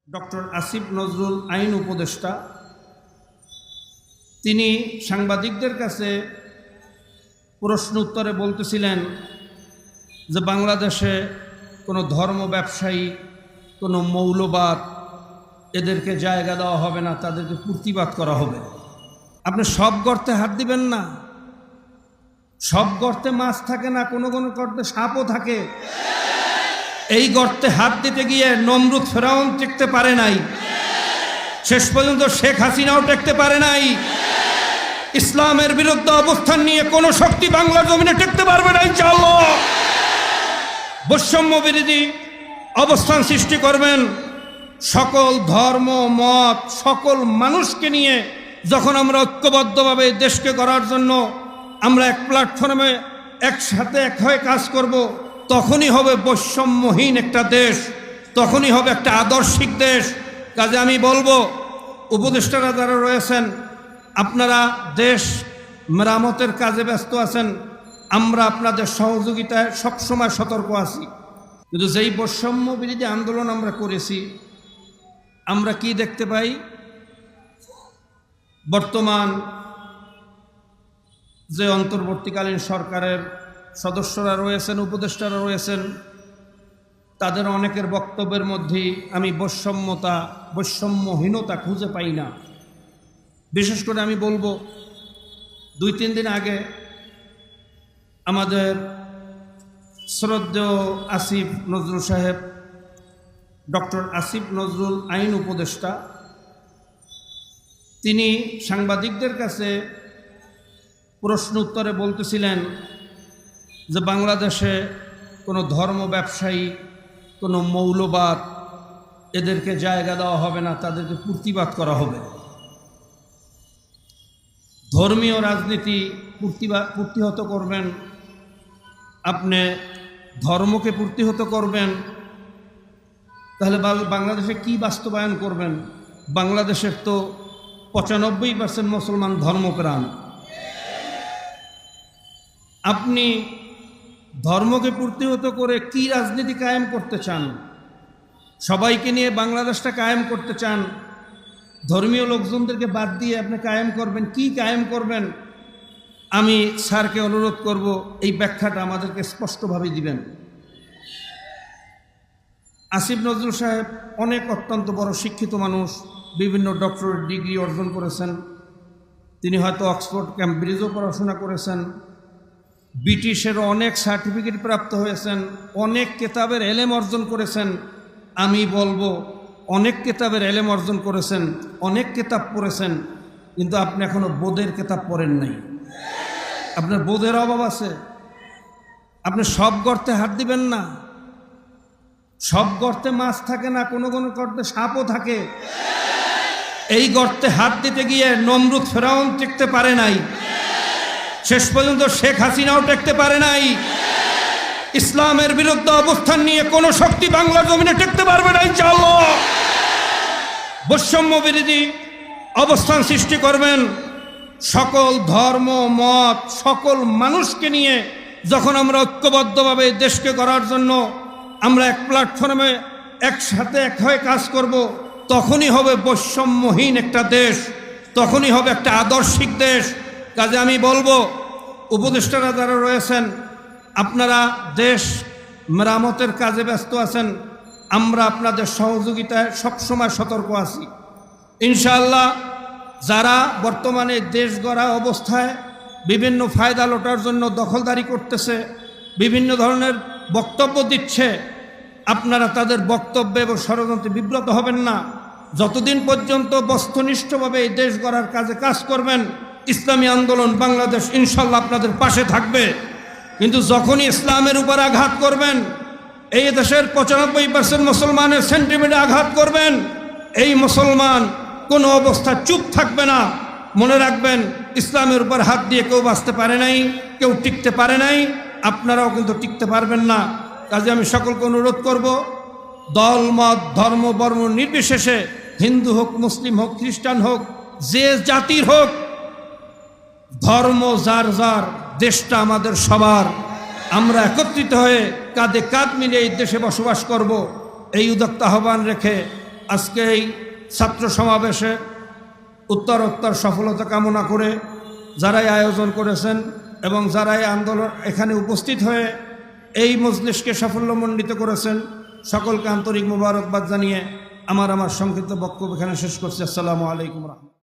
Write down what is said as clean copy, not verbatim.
Doctor Asif Nazrul আইন উপদেষ্টা তিনি সাংবাদিকদের কাছে প্রশ্ন উত্তরে বলতেছিলেন যে বাংলাদেশে কোনো ধর্ম ব্যবসায়ী, কোনো মৌলবাদ এদেরকে জায়গা দেওয়া হবে না, তাদেরকে প্রতিবাদ করা হবে। আপনি সব গর্তে হাত দিবেন না, সব গর্তে মাছ থাকে না, কোনো কোনো গর্তে সাপও থাকে। এই গর্তে হাত দিতে গিয়ে নমরুদ ফেরাউন টিকতে পারে নাই, শেষ পর্যন্ত শেখ হাসিনাও টিকতে পারে নাই। ইসলামের বিরুদ্ধে অবস্থান নিয়ে কোনো শক্তি বাংলার জমিনে টিকতে পারবে না ইনশাআল্লাহ। বৈষম্য বিরোধী অবস্থান সৃষ্টি করবেন, সকল ধর্ম মত সকল মানুষকে নিয়ে যখন আমরা ঐক্যবদ্ধভাবে দেশকে গড়ার জন্য আমরা এক প্ল্যাটফর্মে একসাথে এক হয়ে কাজ করব, তখনই হবে বৈষম্যহীন একটা দেশ, তখনই হবে একটা আদর্শিক দেশ। কাজে আমি বলবো, উপদেষ্টারা যারা রয়েছেন, আপনারা দেশ মেরামতের কাজে ব্যস্ত আছেন, আমরা আপনাদের সহযোগিতায় সবসময় সতর্ক আছি। কিন্তু যেই বৈষম্য বিরোধী আন্দোলন আমরা করেছি, আমরা কি দেখতে পাই? বর্তমান যে অন্তর্বর্তীকালীন সরকারের সদস্যরা রয়েছেন, উপদেষ্টারা রয়েছেন, তাদের অনেকের বক্তব্যের মধ্যেই আমি বৈষম্যহীনতা খুঁজে পাই না। বিশেষ করে আমি বলবো, 2-3 দিন আগে আমাদের শ্রদ্ধেয় আসিফ নজরুল সাহেব, ডক্টর আসিফ নজরুল আইন উপদেষ্টা, তিনি সাংবাদিকদের কাছে প্রশ্ন উত্তরে বলতেছিলেন যে বাংলাদেশে কোনো ধর্ম ব্যবসায়ী, কোনো মৌলবাদ এদেরকে জায়গা দেওয়া হবে না, তাদেরকে প্রতিবাদ করা হবে। ধর্মীয় রাজনীতি প্রতিহত করবেন, আপনি ধর্মকে প্রতিহত করবেন, তাহলে বাংলাদেশে কি বাস্তবায়ন করবেন? বাংলাদেশের তো 95% মুসলমান ধর্মপ্রাণ। আপনি ধর্মকে প্রতিহত করে কি রাজনীতি কায়েম করতে চান? সবাইকে নিয়ে বাংলাদেশটা কায়েম করতে চান, ধর্মীয় লোকজনদেরকে বাদ দিয়ে আপনি কায়েম করবেন, কি কায়েম করবেন? আমি স্যারকে অনুরোধ করব, এই ব্যাখ্যাটা আমাদেরকে স্পষ্টভাবে দিবেন। আসিফ নজরুল সাহেব অনেক অত্যন্ত বড় শিক্ষিত মানুষ, বিভিন্ন ডক্টরেট ডিগ্রি অর্জন করেছেন, তিনি হয়তো অক্সফোর্ড ক্যামব্রিজও পড়াশোনা করেছেন, ব্রিটিশেরও অনেক সার্টিফিকেট প্রাপ্ত হয়েছেন, অনেক কেতাবের এলেম অর্জন করেছেন। আমি বলবো, অনেক কেতাবের এলেম অর্জন করেছেন, অনেক কেতাব পড়েছেন, কিন্তু আপনি এখনো বোধের কেতাব পড়েন নাই। আপনার বোধের অভাব আছে। আপনি সব গর্তে হাত দিবেন না, সব গর্তে মাছ থাকে না, কোনো কোনো গর্তে সাপও থাকে। এই গর্তে হাত দিতে গিয়ে নমরুদ ফেরাউন টিকতে পারে নাই, শেষ পর্যন্ত শেখ হাসিনাও টিকতে পারে নাই। ইসলামের বিরুদ্ধে অবস্থান নিয়ে কোনো শক্তি বাংলার জমিনে টিকতে পারবে না ইনশাআল্লাহ। বৈষম্য বিরোধী অবস্থান সৃষ্টি করবেন, সকল ধর্ম মত সকল মানুষকে নিয়ে যখন আমরা ঐক্যবদ্ধভাবে দেশকে গড়ার জন্য আমরা এক প্ল্যাটফর্মে একসাথে এক হয়ে কাজ করব, তখনই হবে বৈষম্যহীন একটা দেশ, তখনই হবে একটা আদর্শিক দেশ। কাজে আমি বলবো, উপদেষ্টারা যারা রয়েছেন, আপনারা দেশ মেরামতের কাজে ব্যস্ত আছেন, আমরা আপনাদের সহযোগিতায় সবসময় সতর্ক আছি। ইনশাআল্লাহ যারা বর্তমানে দেশ গড়া অবস্থায় বিভিন্ন ফায়দা লোটার জন্য দখলদারি করতেছে, বিভিন্ন ধরনের বক্তব্য দিচ্ছে, আপনারা তাদের বক্তব্যে এবং ষড়যন্ত্রে বিব্রত হবেন না। যতদিন পর্যন্ত বস্তুনিষ্ঠভাবে এই দেশ গড়ার কাজে কাজ করবেন, ইসলামী আন্দোলন বাংলাদেশ ইনশাল্লাহ আপনাদের পাশে থাকবে। কিন্তু যখনই ইসলামের উপর আঘাত করবেন, এই দেশের 95% মুসলমানের সেন্টিমেন্টে আঘাত করবেন, এই মুসলমান কোনো অবস্থা চুপ থাকবে না। মনে রাখবেন, ইসলামের উপর হাত দিয়ে কেউ বাঁচতে পারে নাই, কেউ টিকতে পারে নাই, আপনারাও কিন্তু টিকতে পারবেন না। কাজে আমি সকলকে অনুরোধ করব, দল মত ধর্ম বর্ণ নির্বিশেষে, হিন্দু হোক মুসলিম হোক খ্রিস্টান হোক, যে জাতির হোক, ধর্ম যার যার, দেশটা আমাদের সবার। আমরা একত্রিত হয়ে কাঁধে কাঁধ মিলিয়ে এই দেশে বসবাস করব, এই উদাত্ত আহ্বান রেখে আজকে এই ছাত্র সমাবেশে উত্তরোত্তর সফলতা কামনা করে যারাই আয়োজন করেছেন এবং যারাই আন্দোলন এখানে উপস্থিত হয়ে এই মজলিসকে সাফল্যমণ্ডিত করেছেন, সকলকে আন্তরিক মোবারকবাদ জানিয়ে আমার সংক্ষিপ্ত বক্তব্য এখানে শেষ করছি। আসসালামু আলাইকুম।